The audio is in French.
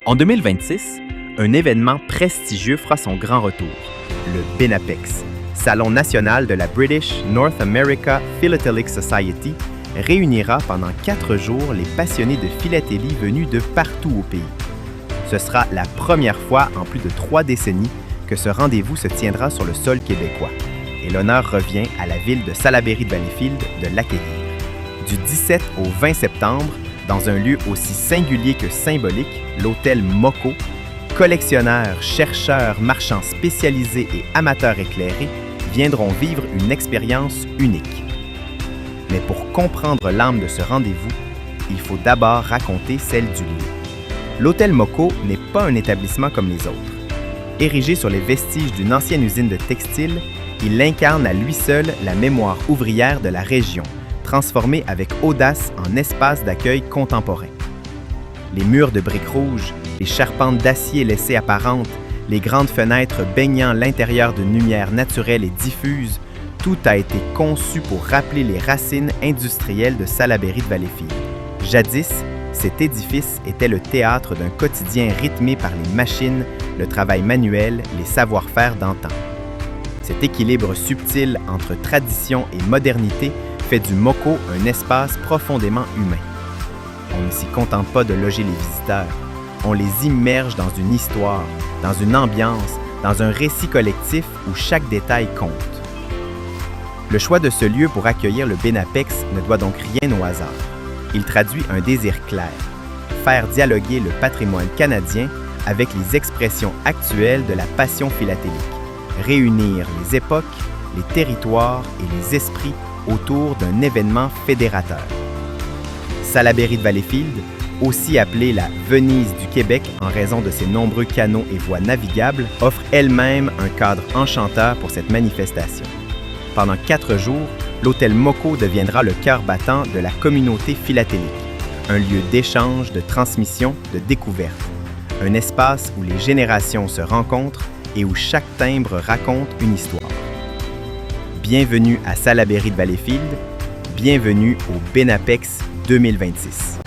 En 2026, un événement prestigieux fera son grand retour, le Benapex, Salon national de la British North America Philatelic Society, réunira pendant 4 jours les passionnés de philatélie venus de partout au pays. Ce sera la première fois en plus de 3 décennies que ce rendez-vous se tiendra sur le sol québécois, et l'honneur revient à la ville de Salaberry-de-Valleyfield de l'accueillir. Du 17 au 20 septembre, dans un lieu aussi singulier que symbolique, l'hôtel Moco, collectionneurs, chercheurs, marchands spécialisés et amateurs éclairés viendront vivre une expérience unique. Mais pour comprendre l'âme de ce rendez-vous, il faut d'abord raconter celle du lieu. L'hôtel Moco n'est pas un établissement comme les autres. Érigé sur les vestiges d'une ancienne usine de textile, il incarne à lui seul la mémoire ouvrière de la région, transformée avec audace en espace d'accueil contemporain. Les murs de briques rouges, les charpentes d'acier laissées apparentes, les grandes fenêtres baignant l'intérieur d'une lumière naturelle et diffuse, tout a été conçu pour rappeler les racines industrielles de Salaberry-de-Valleyfield. Jadis, cet édifice était le théâtre d'un quotidien rythmé par les machines, le travail manuel, les savoir-faire d'antan. Cet équilibre subtil entre tradition et modernité fait du Moco un espace profondément humain. On ne s'y contente pas de loger les visiteurs, on les immerge dans une histoire, dans une ambiance, dans un récit collectif où chaque détail compte. Le choix de ce lieu pour accueillir le Benapex ne doit donc rien au hasard. Il traduit un désir clair, faire dialoguer le patrimoine canadien avec les expressions actuelles de la passion philatélique, réunir les époques, les territoires et les esprits autour d'un événement fédérateur. Salaberry-de-Valleyfield, aussi appelée la Venise du Québec en raison de ses nombreux canaux et voies navigables, offre elle-même un cadre enchanteur pour cette manifestation. Pendant 4 jours, l'hôtel Moco deviendra le cœur battant de la communauté philatélique, un lieu d'échange, de transmission, de découverte, un espace où les générations se rencontrent et où chaque timbre raconte une histoire. Bienvenue à Salaberry-de-Valleyfield, bienvenue au Benapex 2026.